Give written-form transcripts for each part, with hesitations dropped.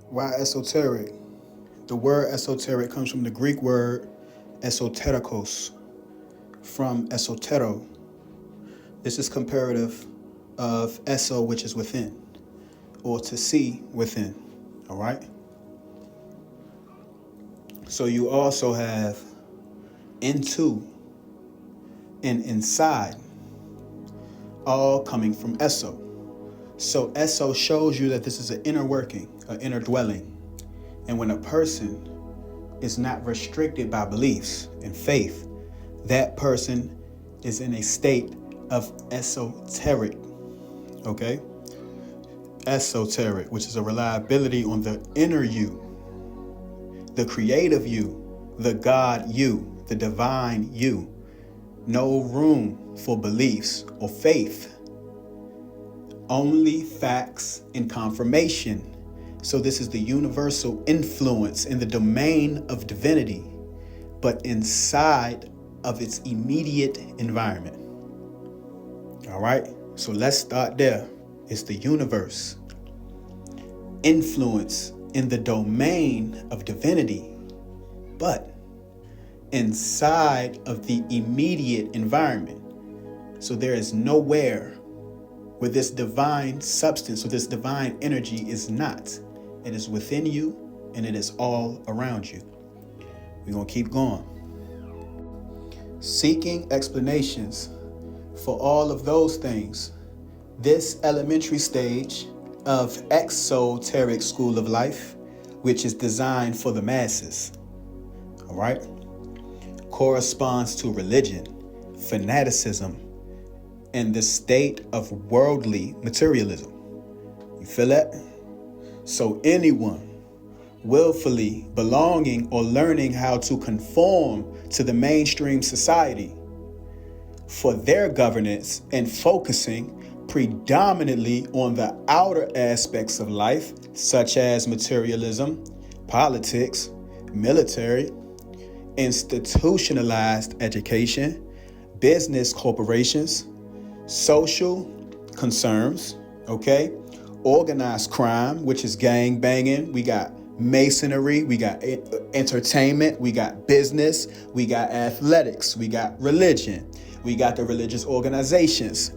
Why esoteric? The word esoteric comes from the Greek word esoterikos, from esotero. This is comparative of eso, which is within, or to see within. All right? So you also have into and inside, all coming from eso. So eso shows you that this is an inner working, an inner dwelling. And when a person is not restricted by beliefs and faith, that person is in a state of esoteric, okay? Esoteric, which is a reliability on the inner you, the creative you, the God you, the divine you. No room for beliefs or faith. Only facts and confirmation. So this is the universal influence in the domain of divinity, but inside of its immediate environment. All right, so let's start there. It's the universe. Influence in the domain of divinity, but inside of the immediate environment. So there is nowhere where this divine substance or this divine energy is not. It is within you and it is all around you. We're going to keep going. Seeking explanations for all of those things. This elementary stage of exoteric school of life, which is designed for the masses, all right, corresponds to religion, fanaticism, and the state of worldly materialism. You feel that? So anyone willfully belonging or learning how to conform to the mainstream society for their governance and focusing predominantly on the outer aspects of life, such as materialism, politics, military, institutionalized education, business corporations, social concerns, okay? Organized crime, which is gang banging. We got masonry, we got entertainment, we got business, we got athletics, we got religion, we got the religious organizations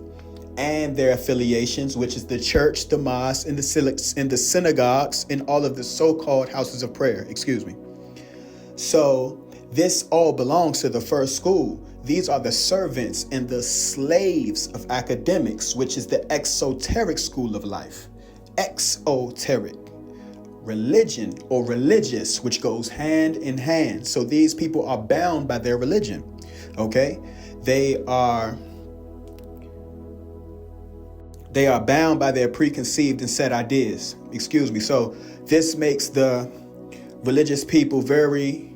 and their affiliations, which is the church, the mosque, and the synagogues, and all of the so-called houses of prayer, So this all belongs to the first school. These are the servants and the slaves of academics, which is the exoteric school of life. Exoteric. Religion or religious, which goes hand in hand. So these people are bound by their religion, okay? They are bound by their preconceived and set ideas, So this makes the religious people very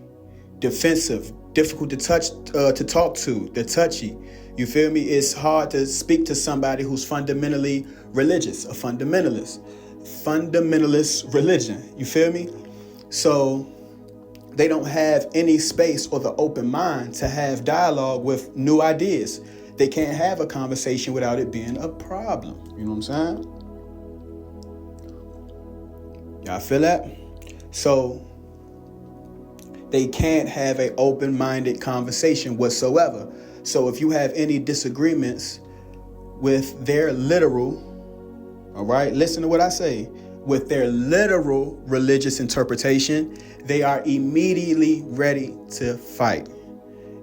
defensive, difficult to talk to. They're touchy. You feel me? It's hard to speak to somebody who's fundamentally religious, a fundamentalist religion. You feel me? So they don't have any space or the open mind to have dialogue with new ideas. They can't have a conversation without it being a problem. You know what I'm saying? Y'all feel that? So they can't have an open-minded conversation whatsoever. So if you have any disagreements with their literal, all right, listen to what I say, with their literal religious interpretation, they are immediately ready to fight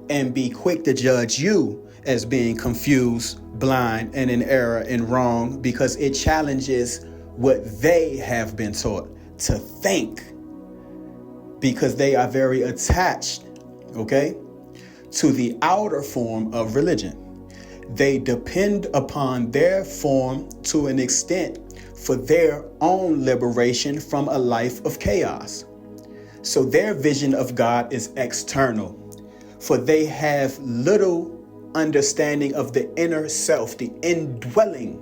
and be quick to judge you as being confused, blind, and in error and wrong, because it challenges what they have been taught to think, because they are very attached, okay, to the outer form of religion. They depend upon their form to an extent for their own liberation from a life of chaos. So their vision of God is external, for they have little understanding of the inner self, the indwelling,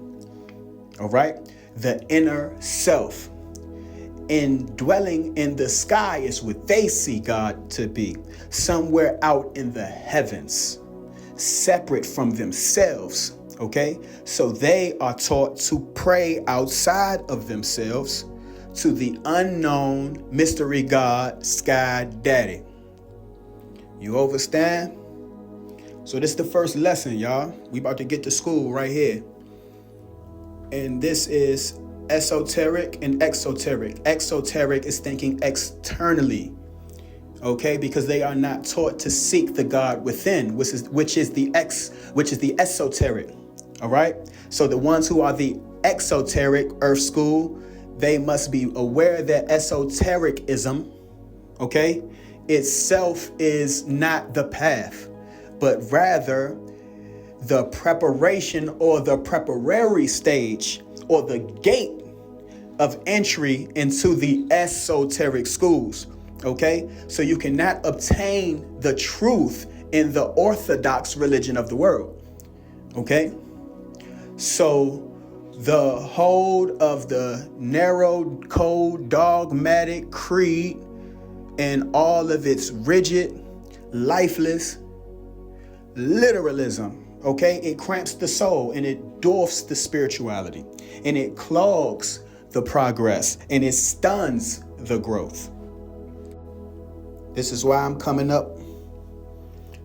all right? The inner self. Indwelling in the sky is what they see God to be, somewhere out in the heavens, separate from themselves, okay? So they are taught to pray outside of themselves to the unknown mystery God, Sky Daddy. You understand? So this is the first lesson, y'all. We about to get to school right here. And this is esoteric and exoteric. Exoteric is thinking externally. Okay, because they are not taught to seek the God within, which is the esoteric. All right. So the ones who are the exoteric Earth School, they must be aware that esotericism, okay, itself is not the path, but rather the preparation or the preparatory stage or the gate of entry into the esoteric schools. Okay, so you cannot obtain the truth in the orthodox religion of the world. Okay, so the hold of the narrow code, dogmatic creed, and all of its rigid, lifeless literalism, okay, it cramps the soul and it dwarfs the spirituality and it clogs the progress and it stuns the growth. This is why I'm coming up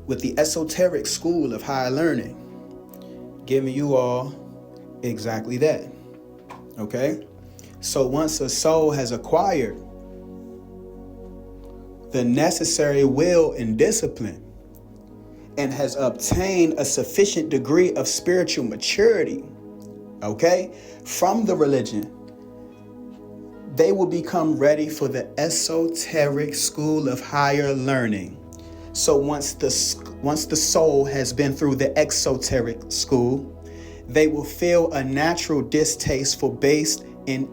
with the esoteric school of higher learning, giving you all exactly that. Okay? So once a soul has acquired the necessary will and discipline and has obtained a sufficient degree of spiritual maturity, okay, from the religion, they will become ready for the esoteric school of higher learning. So once the soul has been through the exoteric school, they will feel a natural distaste for base and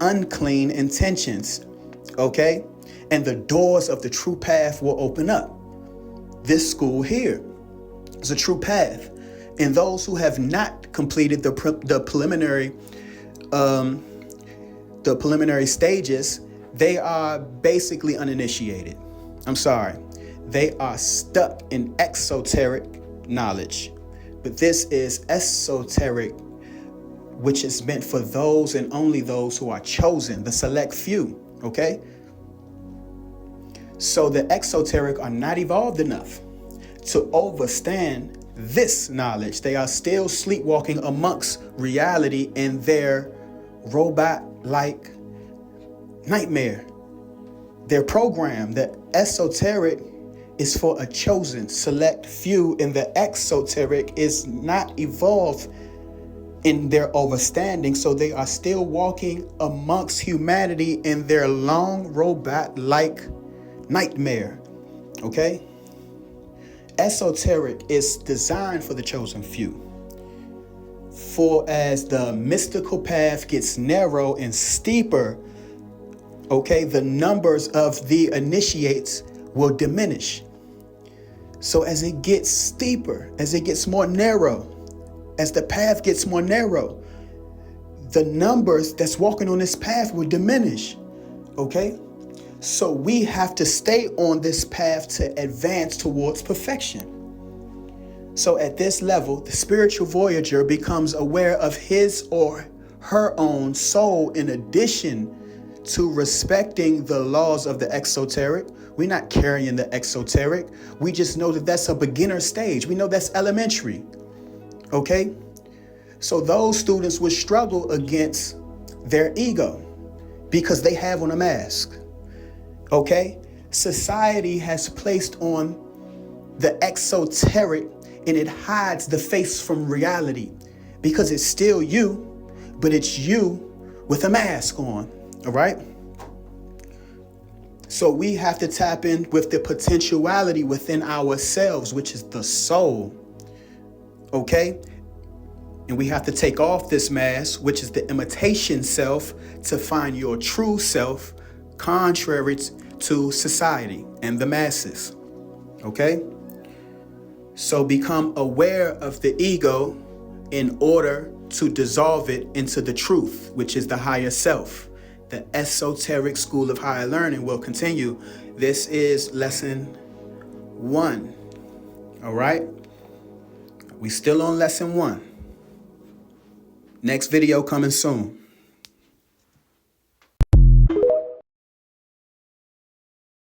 unclean intentions, okay? And the doors of the true path will open up. This school here is a true path. And those who have not completed the preliminary stages, they are basically uninitiated. I'm sorry. They are stuck in exoteric knowledge. But this is esoteric, which is meant for those and only those who are chosen, the select few, okay? So the exoteric are not evolved enough to overstand this knowledge. They are still sleepwalking amongst reality in their robot-like nightmare. Their program, the esoteric, is for a chosen select few, and the exoteric is not evolved in their overstanding, so they are still walking amongst humanity in their long robot-like nightmare. Okay? Esoteric is designed for the chosen few. For as the mystical path gets narrow and steeper, okay, the numbers of the initiates will diminish. So as it gets steeper, as it gets more narrow, as the path gets more narrow, the numbers that's walking on this path will diminish. Okay? So we have to stay on this path to advance towards perfection. So at this level, the spiritual voyager becomes aware of his or her own soul in addition to respecting the laws of the exoteric. We're not carrying the exoteric. We just know that that's a beginner stage. We know that's elementary. Okay? So those students would struggle against their ego because they have on a mask. Okay? Society has placed on the exoteric and it hides the face from reality because it's still you, but it's you with a mask on. All right? So we have to tap in with the potentiality within ourselves, which is the soul. Okay? And we have to take off this mask, which is the imitation self, to find your true self, contrary to society and the masses. Okay? So become aware of the ego in order to dissolve it into the truth, which is the higher self. The esoteric school of higher learning will continue. This is lesson 1. All right? We still on lesson 1. Next video coming soon.